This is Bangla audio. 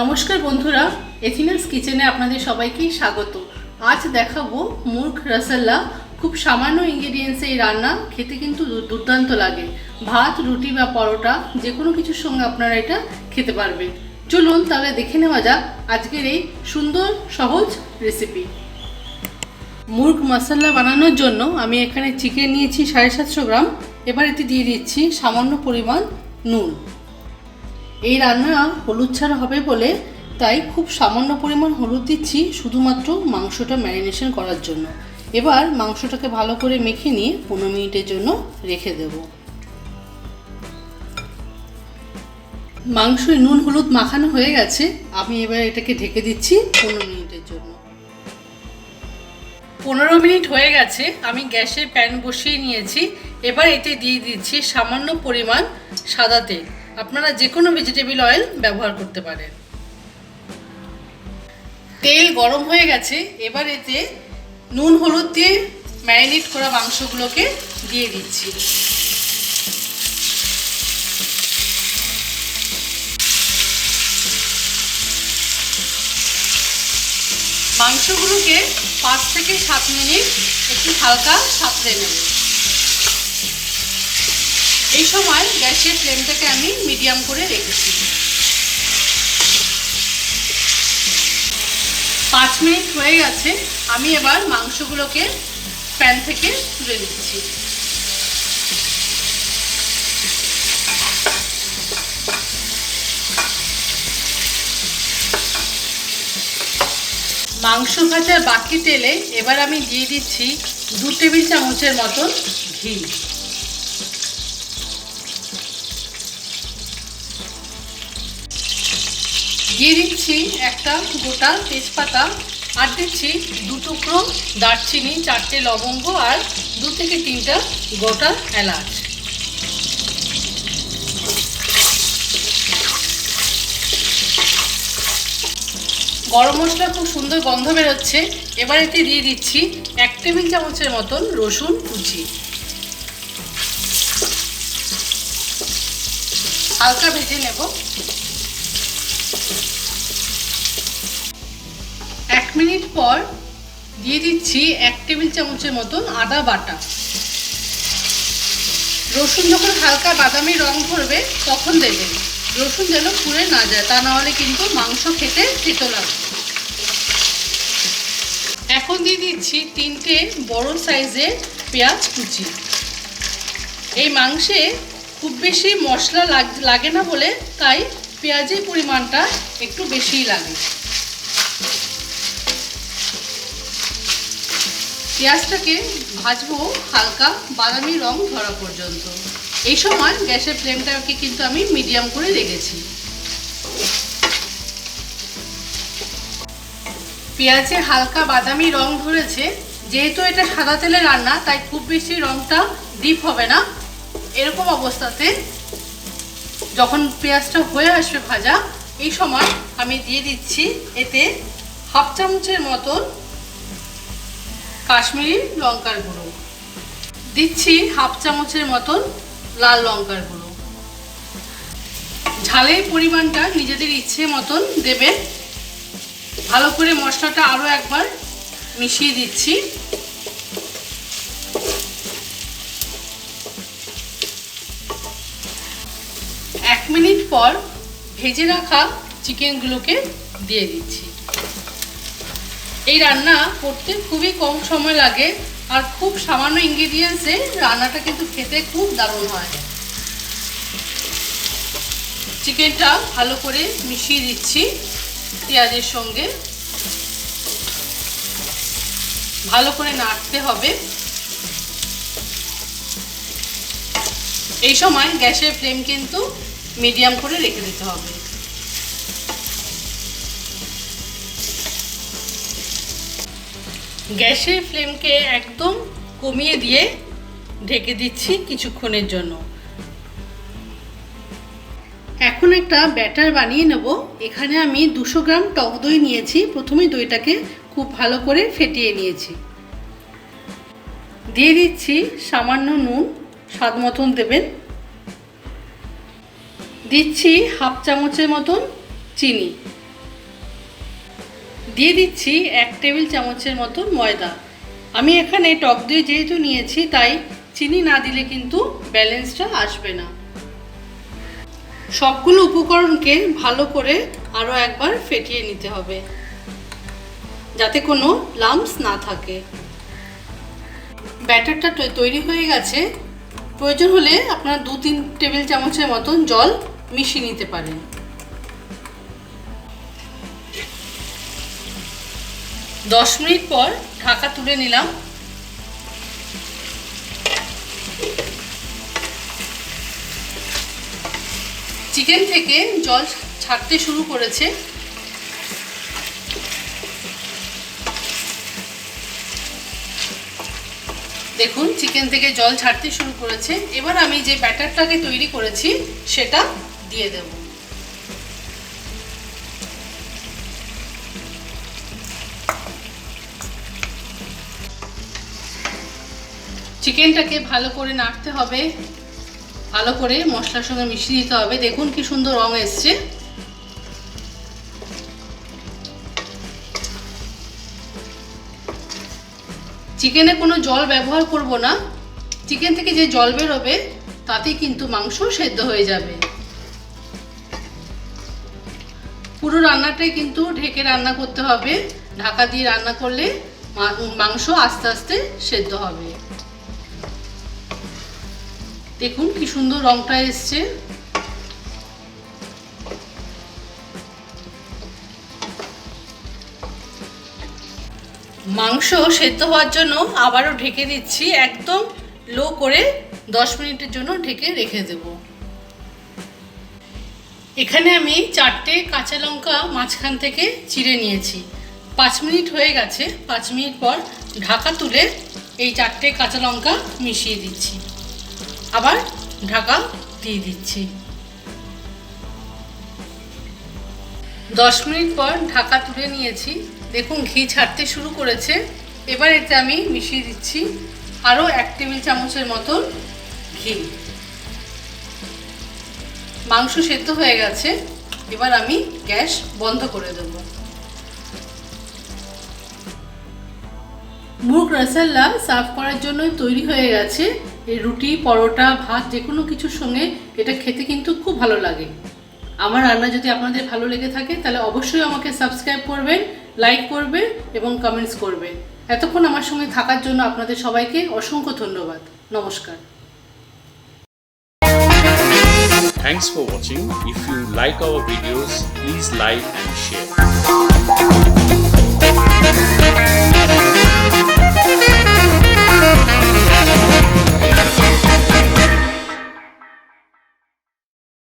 নমস্কার বন্ধুরা, এথিনাস কিচেনে আপনাদের সবাইকে স্বাগত। আজ দেখাবো মুর্গ রাসাল্লা। খুব সামান্য ইনগ্রেডিয়েন্টসে এই রান্না খেতে কিন্তু দুর্দান্ত লাগে। ভাত, রুটি বা পরোটা যে কোনো কিছুর সঙ্গে আপনারা এটা খেতে পারবেন। চলুন তাহলে দেখে নেওয়া যাক আজকের এই সুন্দর সহজ রেসিপি। মুর্গ মশলা বানানোর জন্য আমি এখানে চিকেন নিয়েছি 750 গ্রাম। এবার এতে দিয়ে দিচ্ছি সামান্য পরিমাণ নুন। এই রান্না হলুদ ছাড়া হবে বলে তাই খুব সামান্য পরিমাণ হলুদ দিচ্ছি, শুধুমাত্র মাংসটা ম্যারিনেশন করার জন্য। এবার মাংসটাকে ভালো করে মেখে নিয়ে 15 মিনিটের জন্য রেখে দেব। মাংসে নুন হলুদ মাখানো হয়ে গেছে, আমি এবার এটাকে ঢেকে দিচ্ছি 15 মিনিটের জন্য। 15 মিনিট হয়ে গেছে, আমি গ্যাসের প্যান বসিয়ে নিয়েছি। এবার এতে দিয়ে দিচ্ছি সামান্য পরিমাণ সাদা তেল। আপনারা যে কোনো ভেজিটেবল অয়েল ব্যবহার করতে পারেন। তেল গরম হয়ে গেছে, এবার এতে নুন হলুদ দিয়ে ম্যারিনেট করা মাংসগুলোকে দিয়ে দিচ্ছি। মাংসগুলোকে 5 থেকে 7 মিনিট একটু হালকা সাঁতরে নেব। এই সময় গ্যাসের ফ্লেমটাকে আমি মিডিয়াম করে রেখেছি। 5 মিনিট হয়ে গেছে, আমি এবার মাংসগুলোকে প্যান থেকে তুলে নিচ্ছি। মাংস ভাজার বাকি তেলে এবার আমি দিয়ে দিচ্ছি 2 টেবিল চামচের মতন ঘি। দিয়ে দিচ্ছি একটা গোটা তেজপাতা, আর দিচ্ছি 2 টুকরো দারচিনি, 4টে লবঙ্গ আর 2 থেকে 3টা গোটা এলাচ। গরম মশলা খুব সুন্দর গন্ধ বেরোচ্ছে। এবার এতে দিয়ে দিচ্ছি 1 টেবিল চামচের মতন রসুন কুচি। হালকা ভেজে নেব। 1 মিনিট পর দিয়ে দিচ্ছি 1 টেবিল চামচের মতন আদা বাটা। রসুন যখন হালকা বাদামি রং ধরবে তখন দেবেন। রসুন যেন পুড়ে না যায়, তা নাহলে কিন্তু মাংস খেতে তেতো লাগবে। এখন দিয়ে দিচ্ছি 3টে বড় সাইজের পেঁয়াজ কুচি। এই মাংসে খুব বেশি মশলা লাগে না বলে তাই পেঁয়াজের পরিমাণটা একটু বেশিই লাগে। পেঁয়াজটাকে ভাজবো হালকা বাদামি রং ধরা পর্যন্ত। এই সময় গ্যাসের ফ্লেমটাকে কিন্তু আমি মিডিয়াম করে রেখেছি। পেঁয়াজে হালকা বাদামি রং ধরেছে। যেহেতু এটা সাদা তেলে রান্না তাই খুব বেশি রংটা ডিপ হবে না। এরকম অবস্থাতে যখন পেঁয়াজটা হয়ে আসবে ভাজা, এই সময় আমি দিয়ে দিচ্ছি এতে 1/2 চামচের মতন কাশ্মীরি লঙ্কার গুঁড়ো, দিচ্ছি 1/2 চামচের মতন লাল লঙ্কার গুঁড়ো। ঝালের পরিমাণটা নিজেদের ইচ্ছে মতন দেবেন। ভালো করে মশলাটা আরও একবার মিশিয়ে দিচ্ছি। এক মিনিট পর ভেজে রাখা চিকেনগুলোকে দিয়ে দিচ্ছি। এই রান্না করতে খুবই কম সময় লাগে আর খুব সামান্য ইনগ্রেডিয়েন্টসে রান্নাটা কিন্তু খেতে খুব দারুণ হয়। চিকেনটা ভালো করে মিশিয়ে দিচ্ছি পেঁয়াজের সঙ্গে। ভালো করে নাড়তে হবে। এই সময় গ্যাসের ফ্লেম কিন্তু মিডিয়াম করে রেখে দিতে হবে। গ্যাসের ফ্লেমকে একদম কমিয়ে দিয়ে ঢেকে দিচ্ছি কিছুক্ষণের জন্য। এখন একটা ব্যাটার বানিয়ে নেব। এখানে আমি 200 গ্রাম টক দই নিয়েছি। প্রথমে দইটাকে খুব ভালো করে ফেটিয়ে নিয়েছি। দিয়ে দিচ্ছি সামান্য নুন, স্বাদ মতন দেবেন। দিচ্ছি 1/2 চামচের মতন চিনি। দিয়ে দিচ্ছি 1 টেবিল চামচের মতো ময়দা। আমি এখানে টক দই যেহেতু নিয়েছি তাই চিনি না দিলে কিন্তু ব্যালেন্সটা আসবে না। সবগুলো উপকরণকে ভালো করে আরও একবার ফেটিয়ে নিতে হবে যাতে কোনো লাম্পস না থাকে। ব্যাটারটা তৈরি হয়ে গেছে। প্রয়োজন হলে আপনারা 2-3 টেবিল চামচের মতন জল মিশিয়ে নিতে পারেন। দশ মিনিট পর ঢাকা তুলে নিলাম। চিকেন থেকে জল ছাড়তে শুরু করেছে। দেখুন চিকেন থেকে জল ছাড়তে শুরু করেছে। এবার আমি যে ব্যাটারটাকে তৈরি করেছি সেটা দিয়ে দেব। চিকেনটাকে ভালো করে নাড়তে হবে, ভালো করে মশলার সঙ্গে মিশিয়ে দিতে হবে। দেখুন কি সুন্দর রং এসছে। চিকেনে কোনো জল ব্যবহার করব না। চিকেন থেকে যে জল বেরোবে তাতেই কিন্তু মাংস সেদ্ধ হয়ে যাবে। পুরো রান্নাটাই কিন্তু ঢেকে রান্না করতে হবে। ঢাকা দিয়ে রান্না করলে মাংস আস্তে আস্তে সেদ্ধ হবে। দেখুন কি সুন্দর রংটা এসছে। মাংস সেদ্ধ হওয়ার জন্য আবারও ঢেকে দিচ্ছি। একদম লো করে 10 মিনিটের জন্য ঢেকে রেখে দেব। এখানে আমি 4টে কাঁচা লঙ্কা মাঝখান থেকে চিড়ে নিয়েছি। 5 মিনিট হয়ে গেছে। 5 মিনিট পর ঢাকা তুলে এই 4টে কাঁচা লঙ্কা মিশিয়ে দিচ্ছি। আবার ঢাকা দিয়ে দিচ্ছি। 10 মিনিট পর ঢাকা তুলে নিয়েছি। দেখুন ঘি ছাড়তে শুরু করেছে। এবার এতে আমি মিশিয়ে দিচ্ছি আরও 1 টেবিল চামচের মতন ঘি। মাংস সেদ্ধ হয়ে গেছে। এবার আমি গ্যাস বন্ধ করে দেব। মুর্গ রসাল্লা সার্ভ করার জন্য তৈরি হয়ে গেছে। এই রুটি, পরোটা, ভাত যে কোনো কিছুর সঙ্গে এটা খেতে কিন্তু খুব ভালো লাগে। আমার রান্না যদি আপনাদের ভালো লেগে থাকে তাহলে অবশ্যই আমাকে সাবস্ক্রাইব করবেন, লাইক করবেন এবং কমেন্টস করবেন। এতক্ষণ আমার সঙ্গে থাকার জন্য আপনাদের সবাইকে অসংখ্য ধন্যবাদ। নমস্কার। Thanks for watching. If you like our videos, please like and share.